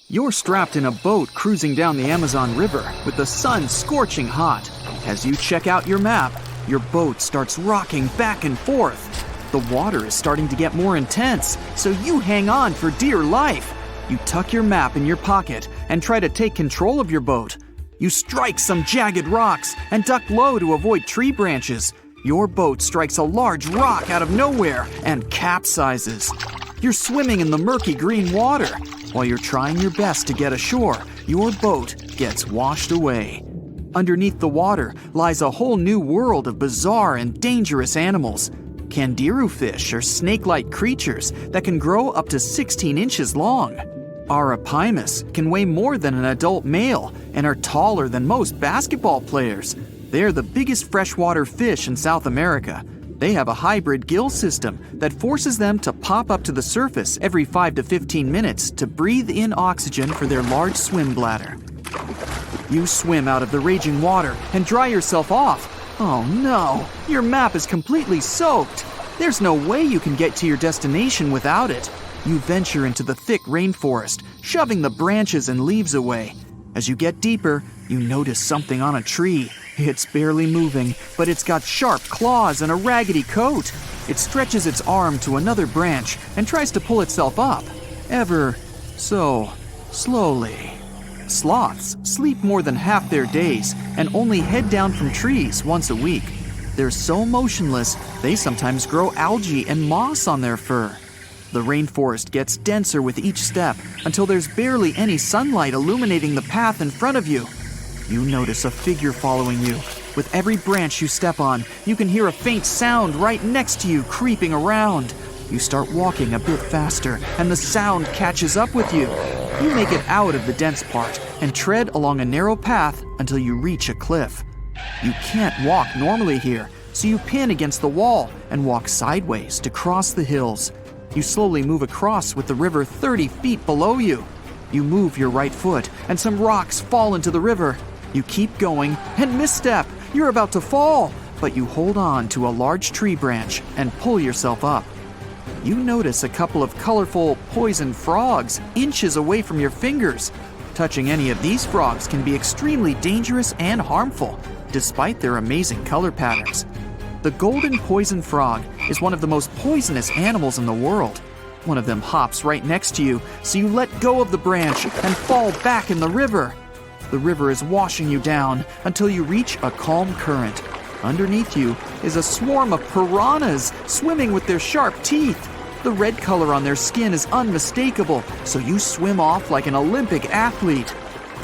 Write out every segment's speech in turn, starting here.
You're strapped in a boat cruising down the Amazon River with the sun scorching hot. As you check out your map, your boat starts rocking back and forth. The water is starting to get more intense, so you hang on for dear life. You tuck your map in your pocket and try to take control of your boat. You strike some jagged rocks and duck low to avoid tree branches. Your boat strikes a large rock out of nowhere and capsizes. You're swimming in the murky green water. While you're trying your best to get ashore, your boat gets washed away. Underneath the water lies a whole new world of bizarre and dangerous animals. Candiru fish are snake-like creatures that can grow up to 16 inches long. Arapimus can weigh more than an adult male and are taller than most basketball players. They're the biggest freshwater fish in South America. They have a hybrid gill system that forces them to pop up to the surface every 5 to 15 minutes to breathe in oxygen for their large swim bladder. You swim out of the raging water and dry yourself off. Oh no, your map is completely soaked. There's no way you can get to your destination without it. You venture into the thick rainforest, shoving the branches and leaves away. As you get deeper, you notice something on a tree. It's barely moving, but it's got sharp claws and a raggedy coat. It stretches its arm to another branch and tries to pull itself up, ever so slowly. Sloths sleep more than half their days and only head down from trees once a week. They're so motionless, they sometimes grow algae and moss on their fur. The rainforest gets denser with each step until there's barely any sunlight illuminating the path in front of you. You notice a figure following you. With every branch you step on, you can hear a faint sound right next to you creeping around. You start walking a bit faster, and the sound catches up with you. You make it out of the dense part and tread along a narrow path until you reach a cliff. You can't walk normally here, so you pin against the wall and walk sideways to cross the hills. You slowly move across with the river 30 feet below you. You move your right foot, and some rocks fall into the river. You keep going and misstep. You're about to fall, but you hold on to a large tree branch and pull yourself up. You notice a couple of colorful poison frogs inches away from your fingers. Touching any of these frogs can be extremely dangerous and harmful, despite their amazing color patterns. The golden poison frog is one of the most poisonous animals in the world. One of them hops right next to you, so you let go of the branch and fall back in the river. The river is washing you down until you reach a calm current. Underneath you is a swarm of piranhas swimming with their sharp teeth. The red color on their skin is unmistakable, so you swim off like an Olympic athlete.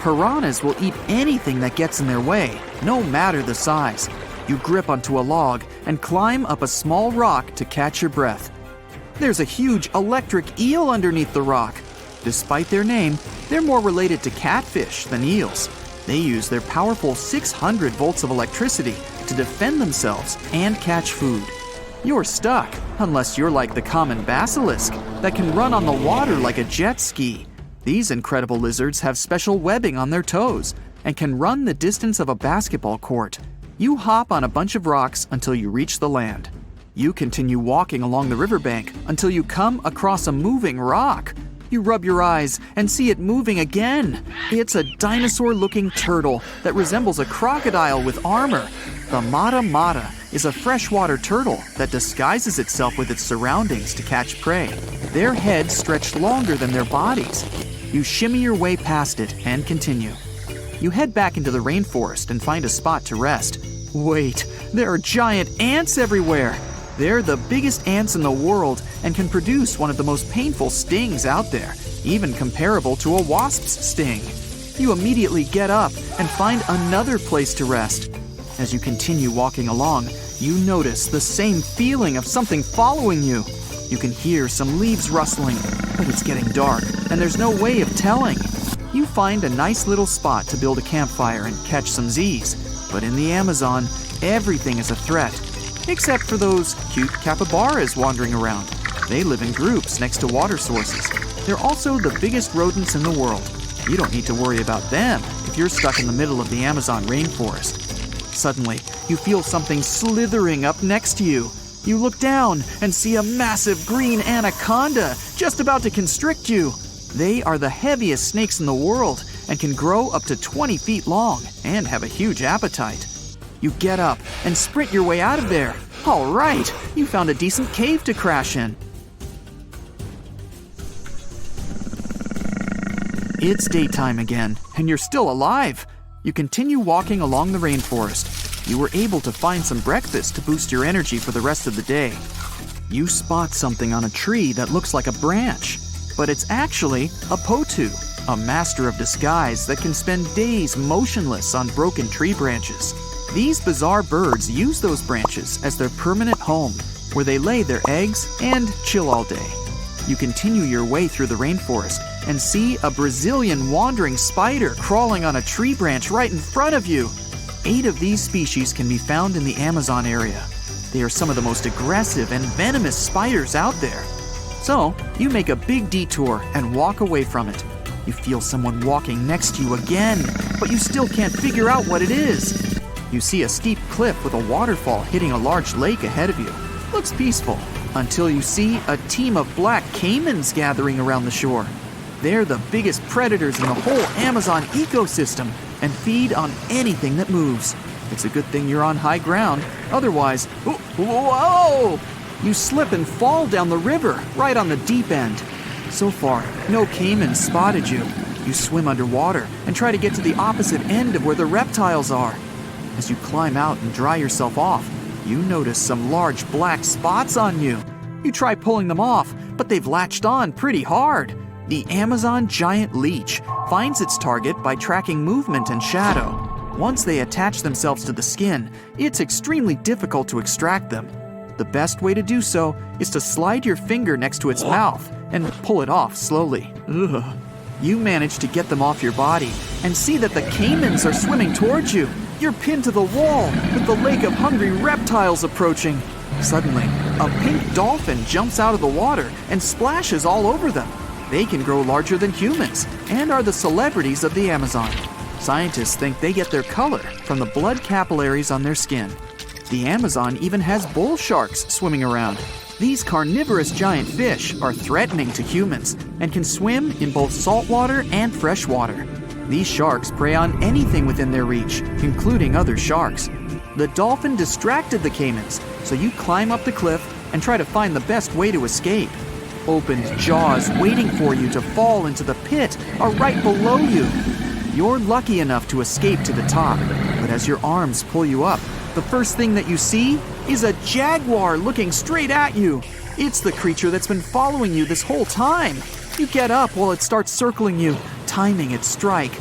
Piranhas will eat anything that gets in their way, no matter the size. You grip onto a log and climb up a small rock to catch your breath. There's a huge electric eel underneath the rock. Despite their name, they're more related to catfish than eels. They use their powerful 600 volts of electricity to defend themselves and catch food. You're stuck, unless you're like the common basilisk that can run on the water like a jet ski. These incredible lizards have special webbing on their toes and can run the distance of a basketball court. You hop on a bunch of rocks until you reach the land. You continue walking along the riverbank until you come across a moving rock. You rub your eyes and see it moving again. It's a dinosaur-looking turtle that resembles a crocodile with armor. The mata mata is a freshwater turtle that disguises itself with its surroundings to catch prey. Their heads stretch longer than their bodies. You shimmy your way past it and continue. You head back into the rainforest and find a spot to rest. Wait, there are giant ants everywhere. They're the biggest ants in the world and can produce one of the most painful stings out there, even comparable to a wasp's sting. You immediately get up and find another place to rest. As you continue walking along, you notice the same feeling of something following you. You can hear some leaves rustling, but it's getting dark and there's no way of telling. You find a nice little spot to build a campfire and catch some Z's. But in the Amazon, everything is a threat. Except for those cute capybaras wandering around. They live in groups next to water sources. They're also the biggest rodents in the world. You don't need to worry about them if you're stuck in the middle of the Amazon rainforest. Suddenly, you feel something slithering up next to you. You look down and see a massive green anaconda just about to constrict you. They are the heaviest snakes in the world and can grow up to 20 feet long and have a huge appetite. You get up and sprint your way out of there. All right, you found a decent cave to crash in. It's daytime again, and you're still alive. You continue walking along the rainforest. You were able to find some breakfast to boost your energy for the rest of the day. You spot something on a tree that looks like a branch, but it's actually a potu, a master of disguise that can spend days motionless on broken tree branches. These bizarre birds use those branches as their permanent home, where they lay their eggs and chill all day. You continue your way through the rainforest and see a Brazilian wandering spider crawling on a tree branch right in front of you. 8 of these species can be found in the Amazon area. They are some of the most aggressive and venomous spiders out there. So, you make a big detour and walk away from it. You feel someone walking next to you again, but you still can't figure out what it is. You see a steep cliff with a waterfall hitting a large lake ahead of you. Looks peaceful, until you see a team of black caimans gathering around the shore. They're the biggest predators in the whole Amazon ecosystem and feed on anything that moves. It's a good thing you're on high ground, otherwise, whoa! You slip and fall down the river, right on the deep end. So far, no caimans spotted you. You swim underwater and try to get to the opposite end of where the reptiles are. As you climb out and dry yourself off, you notice some large black spots on you. You try pulling them off, but they've latched on pretty hard. The Amazon giant leech finds its target by tracking movement and shadow. Once they attach themselves to the skin, it's extremely difficult to extract them. The best way to do so is to slide your finger next to its mouth and pull it off slowly. Ugh. You manage to get them off your body and see that the caimans are swimming towards you. You're pinned to the wall with the lake of hungry reptiles approaching. Suddenly, a pink dolphin jumps out of the water and splashes all over them. They can grow larger than humans and are the celebrities of the Amazon. Scientists think they get their color from the blood capillaries on their skin. The Amazon even has bull sharks swimming around. These carnivorous giant fish are threatening to humans and can swim in both saltwater and freshwater. These sharks prey on anything within their reach, including other sharks. The dolphin distracted the caimans, so you climb up the cliff and try to find the best way to escape. Opened jaws waiting for you to fall into the pit are right below you. You're lucky enough to escape to the top, but as your arms pull you up, the first thing that you see is a jaguar looking straight at you. It's the creature that's been following you this whole time. You get up while it starts circling you, timing its strike.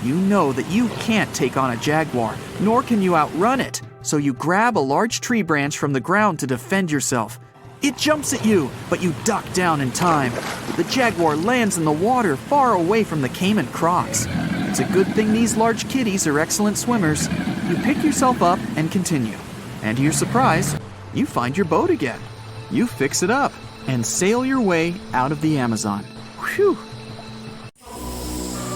You know that you can't take on a jaguar, nor can you outrun it, so you grab a large tree branch from the ground to defend yourself. It jumps at you, but you duck down in time. The jaguar lands in the water far away from the caiman crocs. It's a good thing these large kitties are excellent swimmers. You pick yourself up and continue. And to your surprise, you find your boat again. You fix it up and sail your way out of the Amazon. Whew!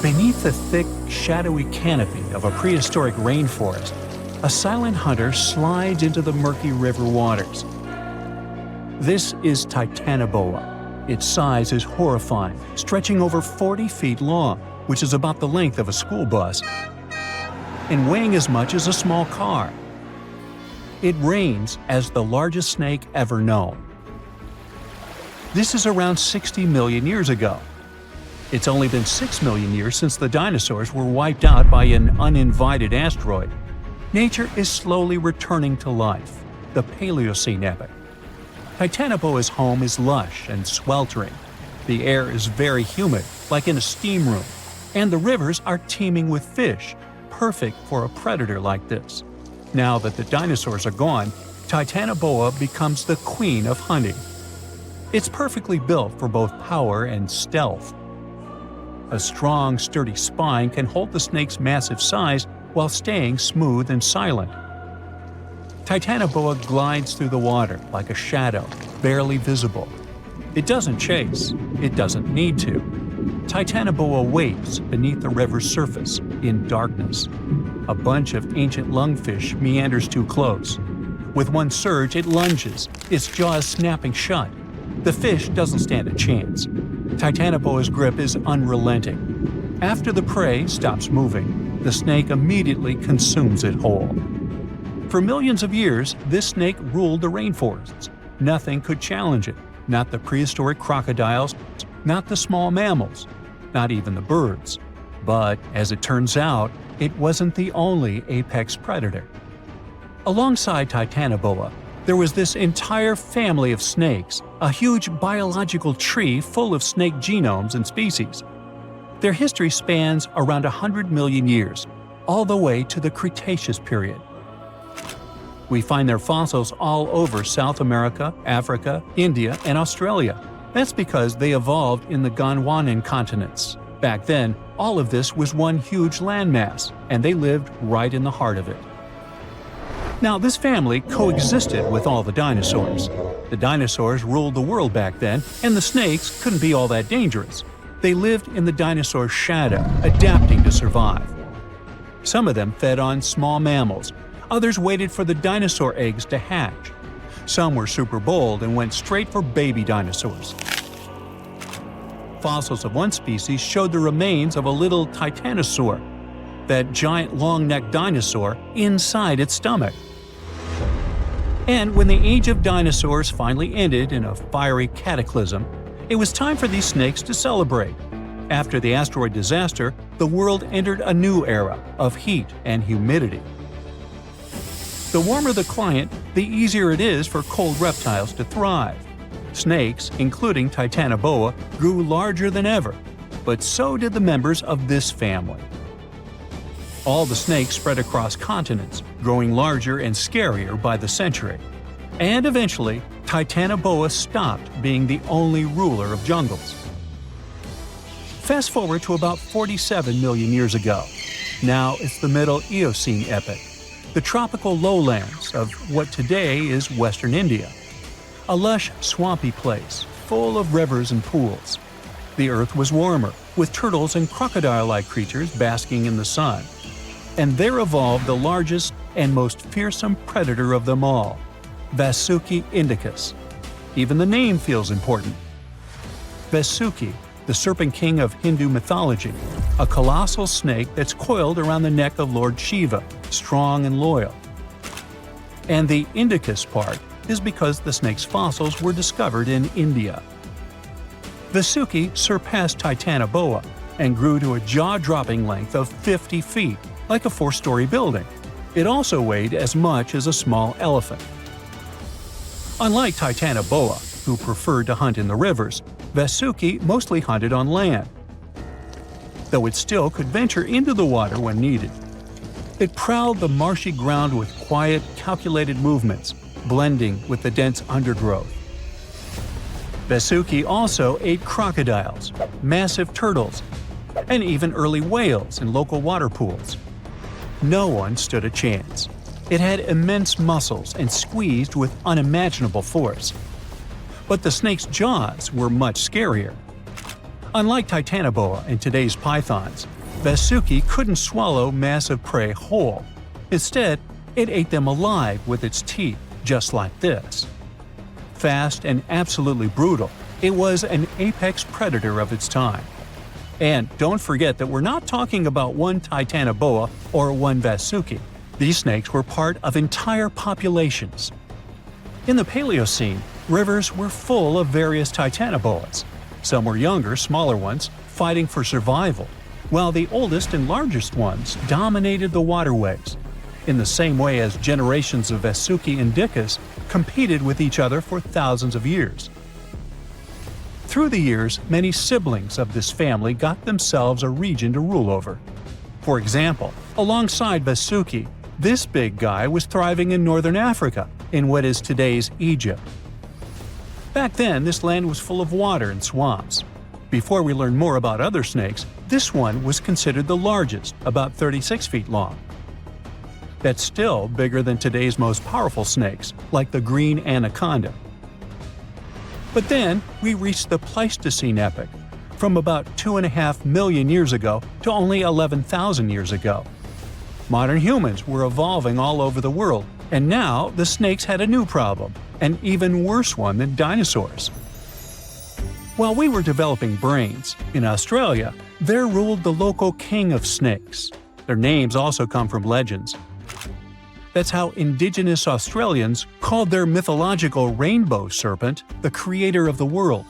Beneath the thick, shadowy canopy of a prehistoric rainforest, a silent hunter slides into the murky river waters. This is Titanoboa. Its size is horrifying, stretching over 40 feet long, which is about the length of a school bus, and weighing as much as a small car. It reigns as the largest snake ever known. This is around 60 million years ago. It's only been 6 million years since the dinosaurs were wiped out by an uninvited asteroid. Nature is slowly returning to life, the Paleocene epoch. Titanoboa's home is lush and sweltering. The air is very humid, like in a steam room, and the rivers are teeming with fish, perfect for a predator like this. Now that the dinosaurs are gone, Titanoboa becomes the queen of hunting. It's perfectly built for both power and stealth. A strong, sturdy spine can hold the snake's massive size while staying smooth and silent. Titanoboa glides through the water like a shadow, barely visible. It doesn't chase. It doesn't need to. Titanoboa waits beneath the river's surface, in darkness. A bunch of ancient lungfish meanders too close. With one surge, it lunges, its jaws snapping shut. The fish doesn't stand a chance. Titanoboa's grip is unrelenting. After the prey stops moving, the snake immediately consumes it whole. For millions of years, this snake ruled the rainforests. Nothing could challenge it, not the prehistoric crocodiles, not the small mammals, not even the birds. But, as it turns out, it wasn't the only apex predator. Alongside Titanoboa, there was this entire family of snakes, a huge biological tree full of snake genomes and species. Their history spans around 100 million years, all the way to the Cretaceous period. We find their fossils all over South America, Africa, India, and Australia. That's because they evolved in the Gondwanan continents. Back then, all of this was one huge landmass, and they lived right in the heart of it. Now, this family coexisted with all the dinosaurs. The dinosaurs ruled the world back then, and the snakes couldn't be all that dangerous. They lived in the dinosaur's shadow, adapting to survive. Some of them fed on small mammals. Others waited for the dinosaur eggs to hatch. Some were super bold and went straight for baby dinosaurs. Fossils of one species showed the remains of a little titanosaur, that giant long-necked dinosaur, inside its stomach. And when the age of dinosaurs finally ended in a fiery cataclysm, it was time for these snakes to celebrate. After the asteroid disaster, the world entered a new era of heat and humidity. The warmer the climate, the easier it is for cold reptiles to thrive. Snakes, including Titanoboa, grew larger than ever, but so did the members of this family. All the snakes spread across continents, growing larger and scarier by the century. And eventually, Titanoboa stopped being the only ruler of jungles. Fast forward to about 47 million years ago. Now it's the Middle Eocene epoch, the tropical lowlands of what today is Western India. A lush, swampy place, full of rivers and pools. The earth was warmer, with turtles and crocodile-like creatures basking in the sun. And there evolved the largest and most fearsome predator of them all, Vasuki indicus. Even the name feels important. Vasuki, the serpent king of Hindu mythology, a colossal snake that's coiled around the neck of Lord Shiva, strong and loyal. And the indicus part is because the snake's fossils were discovered in India. Vasuki surpassed Titanoboa and grew to a jaw-dropping length of 50 feet, like a 4-story building. It also weighed as much as a small elephant. Unlike Titanoboa, who preferred to hunt in the rivers, Vasuki mostly hunted on land, though it still could venture into the water when needed. It prowled the marshy ground with quiet, calculated movements, blending with the dense undergrowth. Vasuki also ate crocodiles, massive turtles, and even early whales in local water pools. No one stood a chance. It had immense muscles and squeezed with unimaginable force. But the snake's jaws were much scarier. Unlike Titanoboa and today's pythons, Vasuki couldn't swallow massive prey whole. Instead, it ate them alive with its teeth, just like this. Fast and absolutely brutal, it was an apex predator of its time. And don't forget that we're not talking about one Titanoboa or one Vasuki. These snakes were part of entire populations. In the Paleocene, rivers were full of various Titanoboas. Some were younger, smaller ones, fighting for survival, while the oldest and largest ones dominated the waterways, in the same way as generations of Vasuki indicus competed with each other for thousands of years. Through the years, many siblings of this family got themselves a region to rule over. For example, alongside Vasuki, this big guy was thriving in northern Africa, in what is today's Egypt. Back then, this land was full of water and swamps. Before we learn more about other snakes, this one was considered the largest, about 36 feet long. That's still bigger than today's most powerful snakes, like the green anaconda. But then, we reached the Pleistocene epoch, from about 2.5 million years ago to only 11,000 years ago. Modern humans were evolving all over the world, and now the snakes had a new problem, an even worse one than dinosaurs. While we were developing brains, in Australia, there ruled the local king of snakes. Their names also come from legends. That's how Indigenous Australians called their mythological rainbow serpent the creator of the world.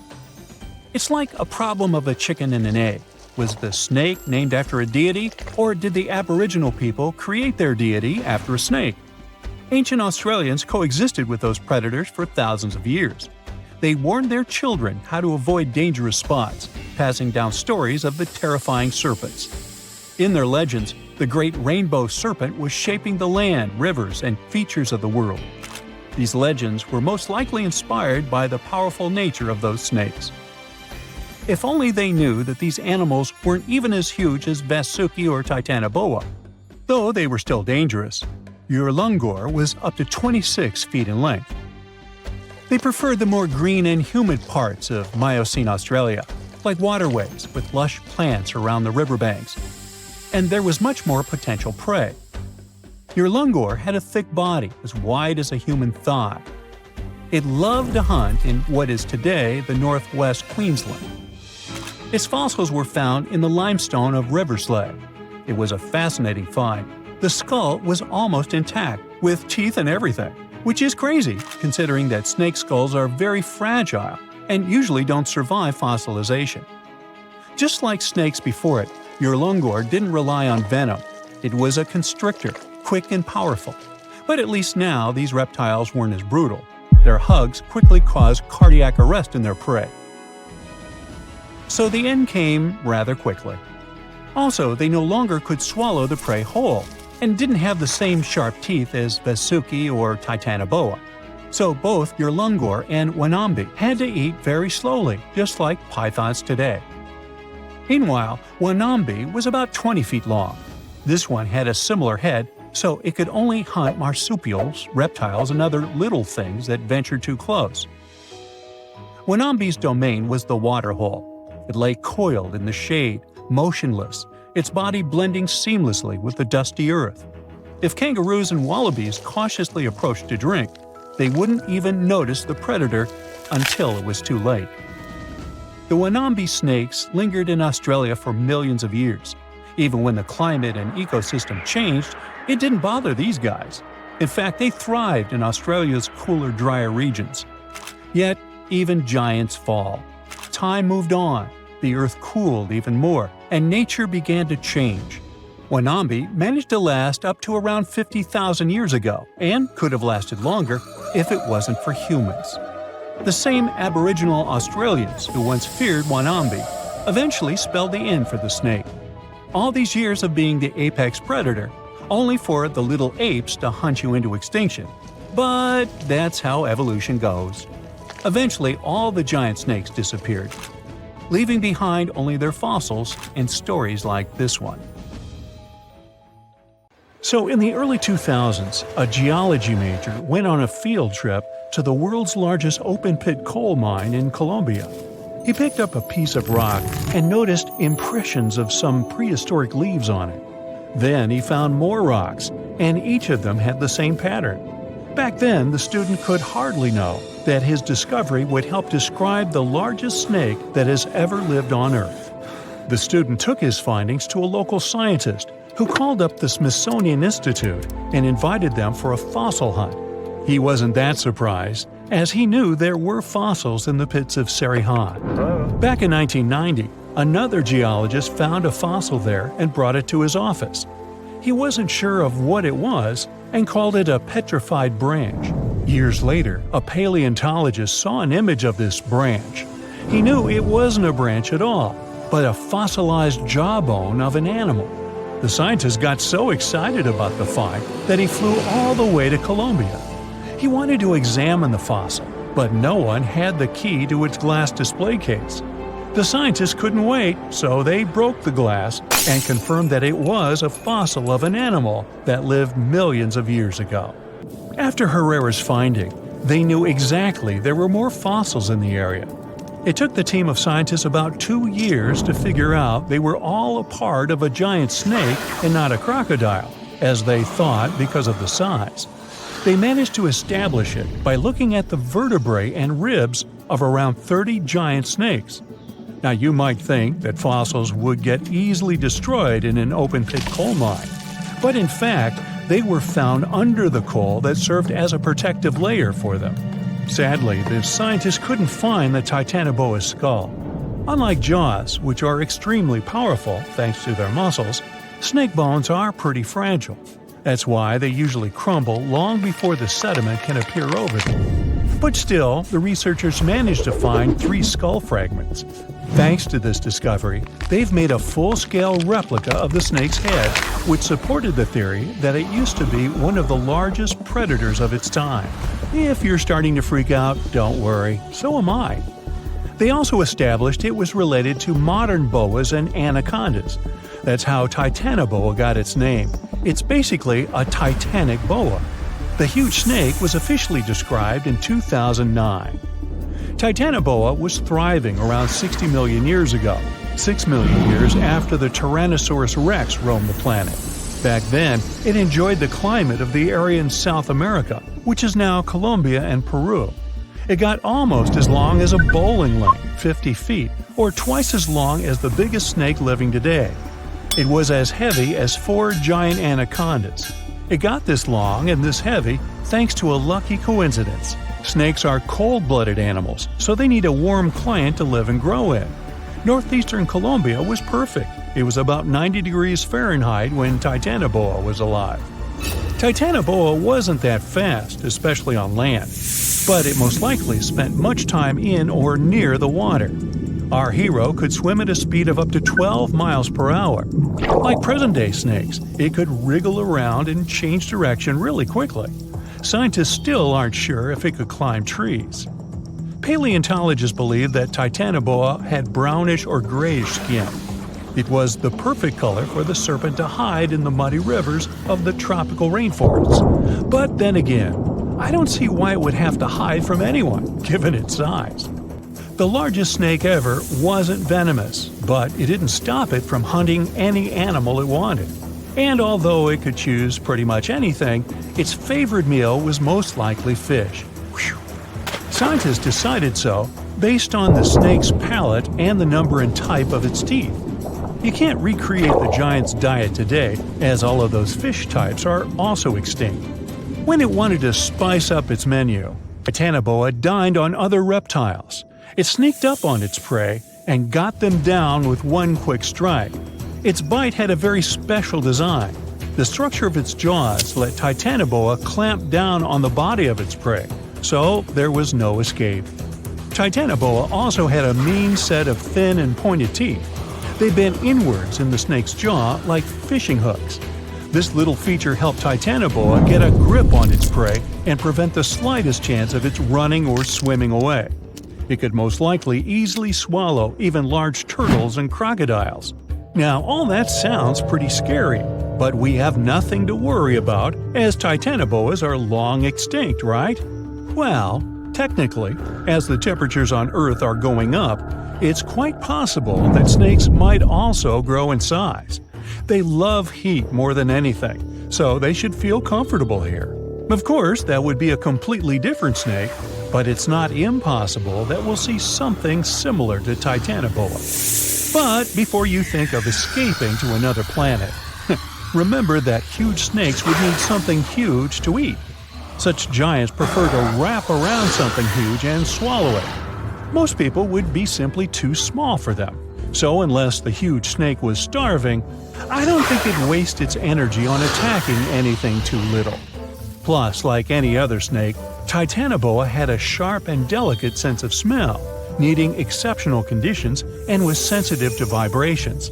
It's like a problem of a chicken and an egg. Was the snake named after a deity, or did the Aboriginal people create their deity after a snake? Ancient Australians coexisted with those predators for thousands of years. They warned their children how to avoid dangerous spots, passing down stories of the terrifying serpents. In their legends, the great rainbow serpent was shaping the land, rivers, and features of the world. These legends were most likely inspired by the powerful nature of those snakes. If only they knew that these animals weren't even as huge as Vasuki or Titanoboa. Though they were still dangerous. Yurlungur was up to 26 feet in length. They preferred the more green and humid parts of Miocene Australia, like waterways with lush plants around the riverbanks. And there was much more potential prey. Yurlungur had a thick body as wide as a human thigh. It loved to hunt in what is today the northwest Queensland. Its fossils were found in the limestone of Riverslade. It was a fascinating find. The skull was almost intact, with teeth and everything, which is crazy considering that snake skulls are very fragile and usually don't survive fossilization. Just like snakes before it, Yurlungur didn't rely on venom. It was a constrictor, quick and powerful. But at least now these reptiles weren't as brutal. Their hugs quickly caused cardiac arrest in their prey. So the end came rather quickly. Also, they no longer could swallow the prey whole, and didn't have the same sharp teeth as Vasuki or Titanoboa. So both Yurlungur and Wanambi had to eat very slowly, just like pythons today. Meanwhile, Wanambi was about 20 feet long. This one had a similar head, so it could only hunt marsupials, reptiles, and other little things that ventured too close. Wanambi's domain was the waterhole. It lay coiled in the shade, motionless, its body blending seamlessly with the dusty earth. If kangaroos and wallabies cautiously approached to drink, they wouldn't even notice the predator until it was too late. The Wanambi snakes lingered in Australia for millions of years. Even when the climate and ecosystem changed, it didn't bother these guys. In fact, they thrived in Australia's cooler, drier regions. Yet, even giants fall. Time moved on, the earth cooled even more, and nature began to change. Wanambi managed to last up to around 50,000 years ago, and could have lasted longer if it wasn't for humans. The same Aboriginal Australians who once feared Wanambi eventually spelled the end for the snake. All these years of being the apex predator, only for the little apes to hunt you into extinction. But that's how evolution goes. Eventually, all the giant snakes disappeared, leaving behind only their fossils and stories like this one. So in the early 2000s, a geology major went on a field trip to the world's largest open-pit coal mine in Colombia. He picked up a piece of rock and noticed impressions of some prehistoric leaves on it. Then he found more rocks, and each of them had the same pattern. Back then, the student could hardly know that his discovery would help describe the largest snake that has ever lived on Earth. The student took his findings to a local scientist who called up the Smithsonian Institute and invited them for a fossil hunt. He wasn't that surprised, as he knew there were fossils in the pits of Sarihan. Back in 1990, another geologist found a fossil there and brought it to his office. He wasn't sure of what it was and called it a petrified branch. Years later, a paleontologist saw an image of this branch. He knew it wasn't a branch at all, but a fossilized jawbone of an animal. The scientist got so excited about the find that he flew all the way to Colombia. He wanted to examine the fossil, but no one had the key to its glass display case. The scientists couldn't wait, so they broke the glass and confirmed that it was a fossil of an animal that lived millions of years ago. After Herrera's finding, they knew exactly there were more fossils in the area. It took the team of scientists about 2 years to figure out they were all a part of a giant snake and not a crocodile, as they thought because of the size. They managed to establish it by looking at the vertebrae and ribs of around 30 giant snakes. Now, you might think that fossils would get easily destroyed in an open-pit coal mine, but in fact, they were found under the coal that served as a protective layer for them. Sadly, the scientists couldn't find the Titanoboa's skull. Unlike jaws, which are extremely powerful thanks to their muscles, snake bones are pretty fragile. That's why they usually crumble long before the sediment can appear over them. But still, the researchers managed to find 3 skull fragments. Thanks to this discovery, they've made a full-scale replica of the snake's head, which supported the theory that it used to be one of the largest predators of its time. If you're starting to freak out, don't worry, so am I. They also established it was related to modern boas and anacondas. That's how Titanoboa got its name. It's basically a titanic boa. The huge snake was officially described in 2009. Titanoboa was thriving around 60 million years ago, 6 million years after the Tyrannosaurus rex roamed the planet. Back then, it enjoyed the climate of the area in South America, which is now Colombia and Peru. It got almost as long as a bowling lane, 50 feet, or twice as long as the biggest snake living today. It was as heavy as 4 giant anacondas. It got this long and this heavy thanks to a lucky coincidence. Snakes are cold-blooded animals, so they need a warm climate to live and grow in. Northeastern Colombia was perfect. It was about 90 degrees Fahrenheit when Titanoboa was alive. Titanoboa wasn't that fast, especially on land, but it most likely spent much time in or near the water. Our hero could swim at a speed of up to 12 miles per hour. Like present-day snakes, it could wriggle around and change direction really quickly. Scientists still aren't sure if it could climb trees. Paleontologists believe that Titanoboa had brownish or grayish skin. It was the perfect color for the serpent to hide in the muddy rivers of the tropical rainforests. But then again, I don't see why it would have to hide from anyone, given its size. The largest snake ever wasn't venomous, but it didn't stop it from hunting any animal it wanted. And although it could choose pretty much anything, its favorite meal was most likely fish. Whew. Scientists decided so based on the snake's palate and the number and type of its teeth. You can't recreate the giant's diet today, as all of those fish types are also extinct. When it wanted to spice up its menu, Titanoboa dined on other reptiles. It sneaked up on its prey and got them down with one quick strike. Its bite had a very special design. The structure of its jaws let Titanoboa clamp down on the body of its prey, so there was no escape. Titanoboa also had a mean set of thin and pointed teeth. They bent inwards in the snake's jaw like fishing hooks. This little feature helped Titanoboa get a grip on its prey and prevent the slightest chance of its running or swimming away. It could most likely easily swallow even large turtles and crocodiles. Now, all that sounds pretty scary, but we have nothing to worry about as Titanoboas are long extinct, right? Well, technically, as the temperatures on Earth are going up, it's quite possible that snakes might also grow in size. They love heat more than anything, so they should feel comfortable here. Of course, that would be a completely different snake, but it's not impossible that we'll see something similar to Titanoboa. But before you think of escaping to another planet, remember that huge snakes would need something huge to eat. Such giants prefer to wrap around something huge and swallow it. Most people would be simply too small for them. So unless the huge snake was starving, I don't think it'd waste its energy on attacking anything too little. Plus, like any other snake, Titanoboa had a sharp and delicate sense of smell, needing exceptional conditions, and was sensitive to vibrations.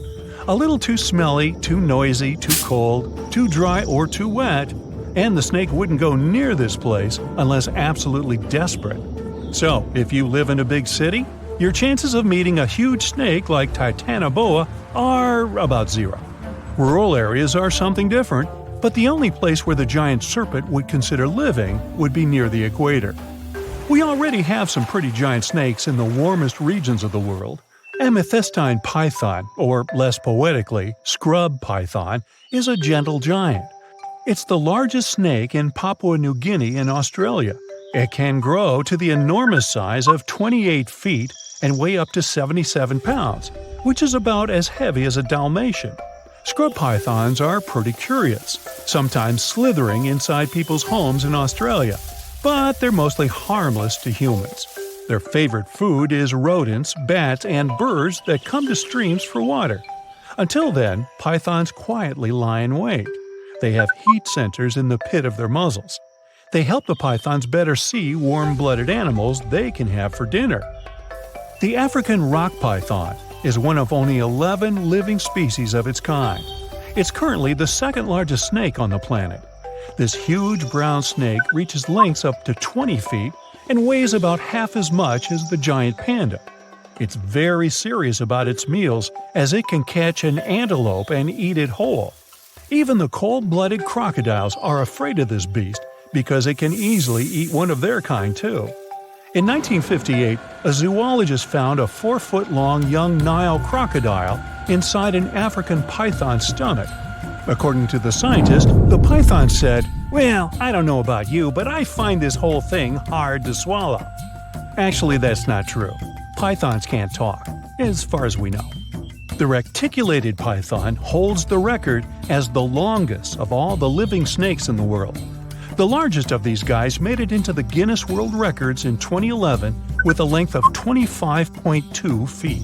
A little too smelly, too noisy, too cold, too dry, or too wet, and the snake wouldn't go near this place unless absolutely desperate. So, if you live in a big city, your chances of meeting a huge snake like Titanoboa are about 0. Rural areas are something different, but the only place where the giant serpent would consider living would be near the equator. We already have some pretty giant snakes in the warmest regions of the world. Amethystine python, or less poetically, scrub python, is a gentle giant. It's the largest snake in Papua New Guinea in Australia. It can grow to the enormous size of 28 feet and weigh up to 77 pounds, which is about as heavy as a Dalmatian. Scrub pythons are pretty curious, sometimes slithering inside people's homes in Australia, but they're mostly harmless to humans. Their favorite food is rodents, bats, and birds that come to streams for water. Until then, pythons quietly lie in wait. They have heat sensors in the pit of their muzzles. They help the pythons better see warm-blooded animals they can have for dinner. The African rock python is one of only 11 living species of its kind. It's currently the second largest snake on the planet. This huge brown snake reaches lengths up to 20 feet and weighs about half as much as the giant panda. It's very serious about its meals, as it can catch an antelope and eat it whole. Even the cold-blooded crocodiles are afraid of this beast because it can easily eat one of their kind too. In 1958, a zoologist found a 4-foot-long young Nile crocodile inside an African python's stomach. According to the scientist, the python said, "Well, I don't know about you, but I find this whole thing hard to swallow." Actually, that's not true. Pythons can't talk, as far as we know. The reticulated python holds the record as the longest of all the living snakes in the world. The largest of these guys made it into the Guinness World Records in 2011 with a length of 25.2 feet.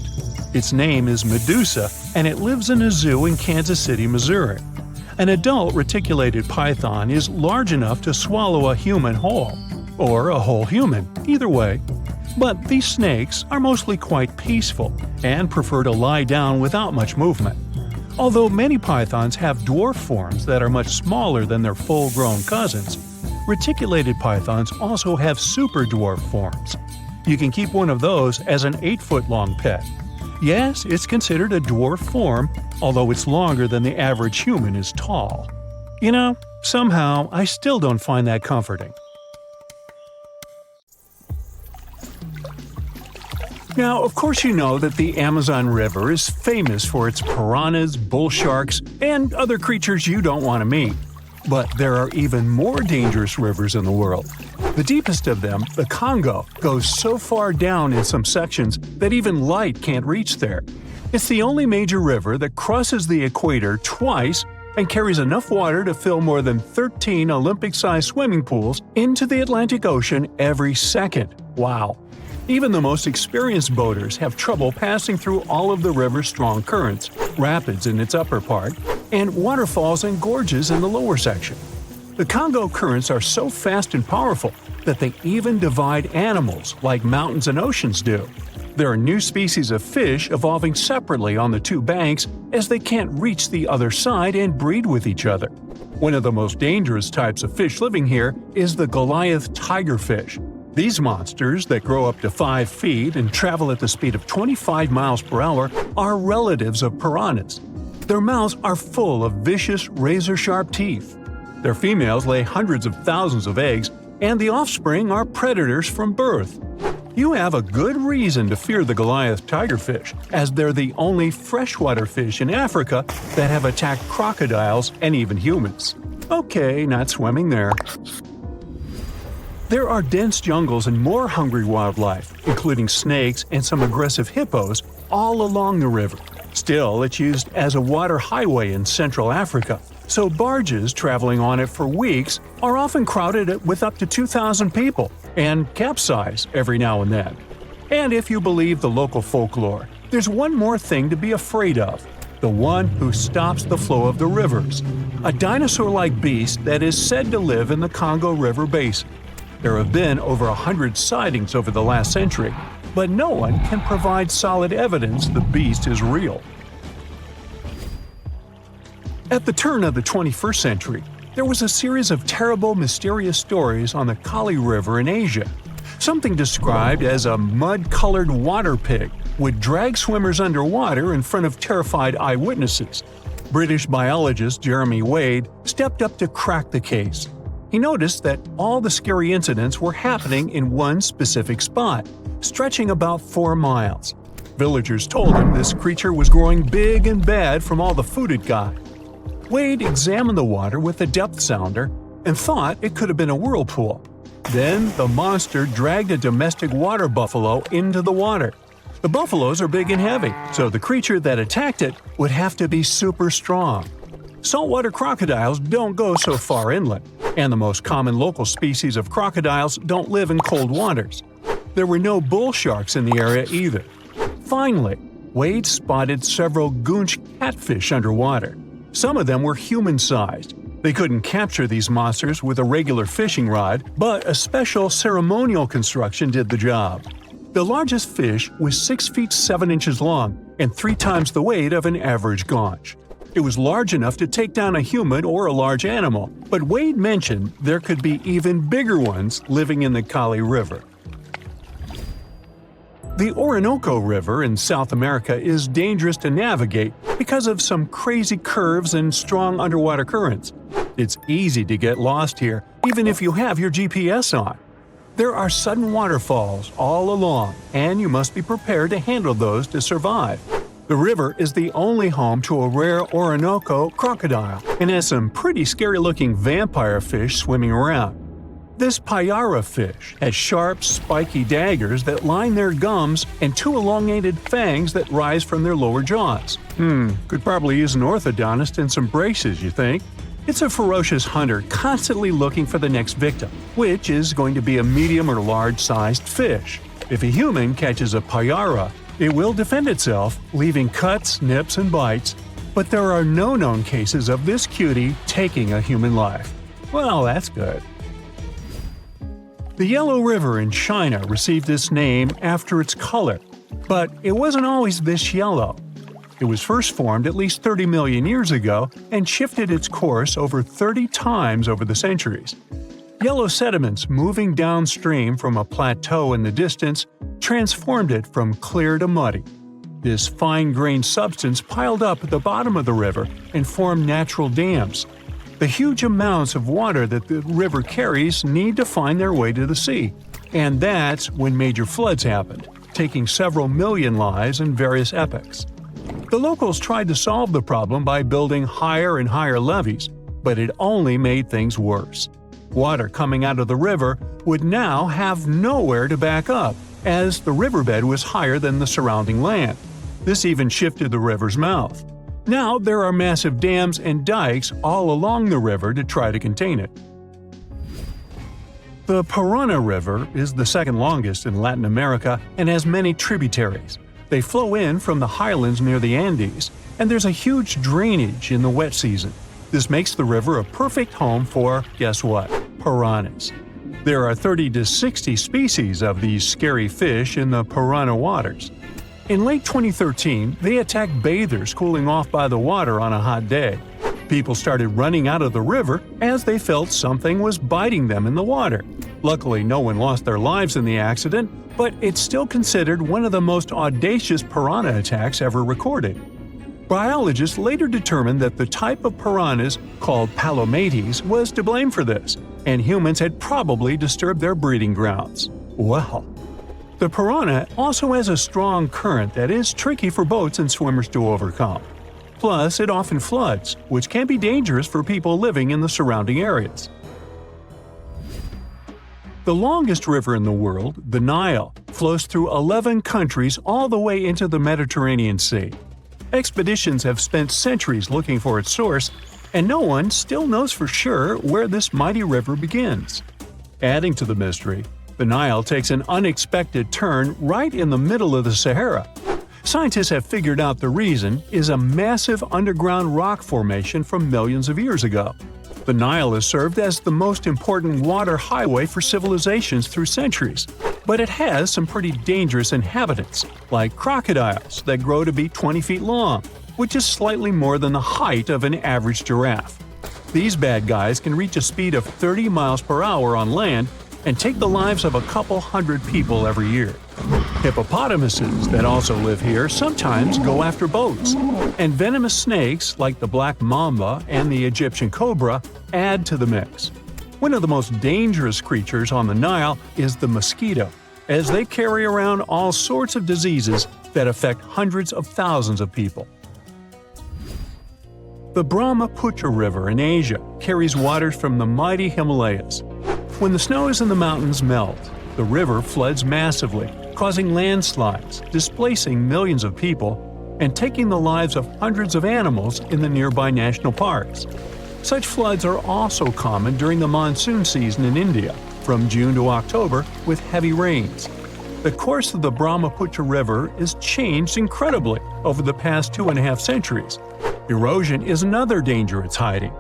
Its name is Medusa, and it lives in a zoo in Kansas City, Missouri. An adult reticulated python is large enough to swallow a human whole, or a whole human, either way. But these snakes are mostly quite peaceful and prefer to lie down without much movement. Although many pythons have dwarf forms that are much smaller than their full-grown cousins, reticulated pythons also have super dwarf forms. You can keep one of those as an 8-foot-long pet. Yes, it's considered a dwarf form, although it's longer than the average human is tall. You know, somehow I still don't find that comforting. Now, of course you know that the Amazon River is famous for its piranhas, bull sharks, and other creatures you don't want to meet. But there are even more dangerous rivers in the world. The deepest of them, the Congo, goes so far down in some sections that even light can't reach there. It's the only major river that crosses the equator twice and carries enough water to fill more than 13 Olympic-sized swimming pools into the Atlantic Ocean every second. Wow! Even the most experienced boaters have trouble passing through all of the river's strong currents, rapids in its upper part, and waterfalls and gorges in the lower section. The Congo currents are so fast and powerful that they even divide animals like mountains and oceans do. There are new species of fish evolving separately on the two banks as they can't reach the other side and breed with each other. One of the most dangerous types of fish living here is the Goliath tigerfish. These monsters, that grow up to 5 feet and travel at the speed of 25 miles per hour, are relatives of piranhas. Their mouths are full of vicious, razor-sharp teeth. Their females lay hundreds of thousands of eggs, and the offspring are predators from birth. You have a good reason to fear the Goliath tigerfish, as they're the only freshwater fish in Africa that have attacked crocodiles and even humans. Okay, not swimming there. There are dense jungles and more hungry wildlife, including snakes and some aggressive hippos, all along the river. Still, it's used as a water highway in Central Africa, so barges traveling on it for weeks are often crowded with up to 2,000 people and capsize every now and then. And if you believe the local folklore, there's one more thing to be afraid of: the one who stops the flow of the rivers, a dinosaur-like beast that is said to live in the Congo River basin. There have been over 100 sightings over the last century, but no one can provide solid evidence the beast is real. At the turn of the 21st century, there was a series of terrible, mysterious stories on the Kali River in Asia. Something described as a mud-colored water pig would drag swimmers underwater in front of terrified eyewitnesses. British biologist Jeremy Wade stepped up to crack the case. He noticed that all the scary incidents were happening in one specific spot, stretching about 4 miles. Villagers told him this creature was growing big and bad from all the food it got. Wade examined the water with a depth sounder and thought it could have been a whirlpool. Then the monster dragged a domestic water buffalo into the water. The buffaloes are big and heavy, so the creature that attacked it would have to be super strong. Saltwater crocodiles don't go so far inland, and the most common local species of crocodiles don't live in cold waters. There were no bull sharks in the area either. Finally, Wade spotted several goonch catfish underwater. Some of them were human-sized. They couldn't capture these monsters with a regular fishing rod, but a special ceremonial construction did the job. The largest fish was 6 feet 7 inches long and 3 times the weight of an average gaunch. It was large enough to take down a human or a large animal, but Wade mentioned there could be even bigger ones living in the Kali River. The Orinoco River in South America is dangerous to navigate because of some crazy curves and strong underwater currents. It's easy to get lost here, even if you have your GPS on. There are sudden waterfalls all along, and you must be prepared to handle those to survive. The river is the only home to a rare Orinoco crocodile and has some pretty scary-looking vampire fish swimming around. This payara fish has sharp, spiky daggers that line their gums and 2 elongated fangs that rise from their lower jaws. Could probably use an orthodontist and some braces, you think? It's a ferocious hunter constantly looking for the next victim, which is going to be a medium or large-sized fish. If a human catches a payara, it will defend itself, leaving cuts, nips, and bites, but there are no known cases of this cutie taking a human life. Well, that's good. The Yellow River in China received its name after its color, but it wasn't always this yellow. It was first formed at least 30 million years ago and shifted its course over 30 times over the centuries. Yellow sediments moving downstream from a plateau in the distance transformed it from clear to muddy. This fine-grained substance piled up at the bottom of the river and formed natural dams. The huge amounts of water that the river carries need to find their way to the sea, and that's when major floods happened, taking several million lives in various epochs. The locals tried to solve the problem by building higher and higher levees, but it only made things worse. Water coming out of the river would now have nowhere to back up, as the riverbed was higher than the surrounding land. This even shifted the river's mouth. Now there are massive dams and dikes all along the river to try to contain it. The Parana River is the second longest in Latin America and has many tributaries. They flow in from the highlands near the Andes, and there's a huge drainage in the wet season. This makes the river a perfect home for, guess what, piranhas. There are 30 to 60 species of these scary fish in the Parana waters. In late 2013, they attacked bathers cooling off by the water on a hot day. People started running out of the river as they felt something was biting them in the water. Luckily, no one lost their lives in the accident, but it's still considered one of the most audacious piranha attacks ever recorded. Biologists later determined that the type of piranhas, called palomates, was to blame for this, and humans had probably disturbed their breeding grounds. Well, the piranha also has a strong current that is tricky for boats and swimmers to overcome. Plus, it often floods, which can be dangerous for people living in the surrounding areas. The longest river in the world, the Nile, flows through 11 countries all the way into the Mediterranean Sea. Expeditions have spent centuries looking for its source, and no one still knows for sure where this mighty river begins. Adding to the mystery, the Nile takes an unexpected turn right in the middle of the Sahara. Scientists have figured out the reason is a massive underground rock formation from millions of years ago. The Nile has served as the most important water highway for civilizations through centuries, but it has some pretty dangerous inhabitants, like crocodiles that grow to be 20 feet long, which is slightly more than the height of an average giraffe. These bad guys can reach a speed of 30 miles per hour on land and take the lives of a couple hundred people every year. Hippopotamuses that also live here sometimes go after boats, and venomous snakes like the black mamba and the Egyptian cobra add to the mix. One of the most dangerous creatures on the Nile is the mosquito, as they carry around all sorts of diseases that affect hundreds of thousands of people. The Brahmaputra River in Asia carries waters from the mighty Himalayas. When the snows in the mountains melt, the river floods massively, causing landslides, displacing millions of people, and taking the lives of hundreds of animals in the nearby national parks. Such floods are also common during the monsoon season in India, from June to October, with heavy rains. The course of the Brahmaputra River is changed incredibly over the past 2.5 centuries. Erosion is another danger it's hiding.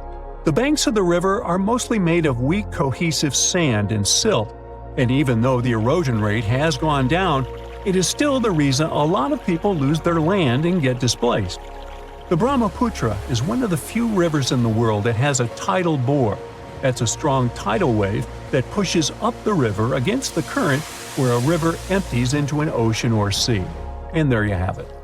The banks of the river are mostly made of weak cohesive sand and silt, and even though the erosion rate has gone down, it is still the reason a lot of people lose their land and get displaced. The Brahmaputra is one of the few rivers in the world that has a tidal bore. That's a strong tidal wave that pushes up the river against the current where a river empties into an ocean or sea. And there you have it.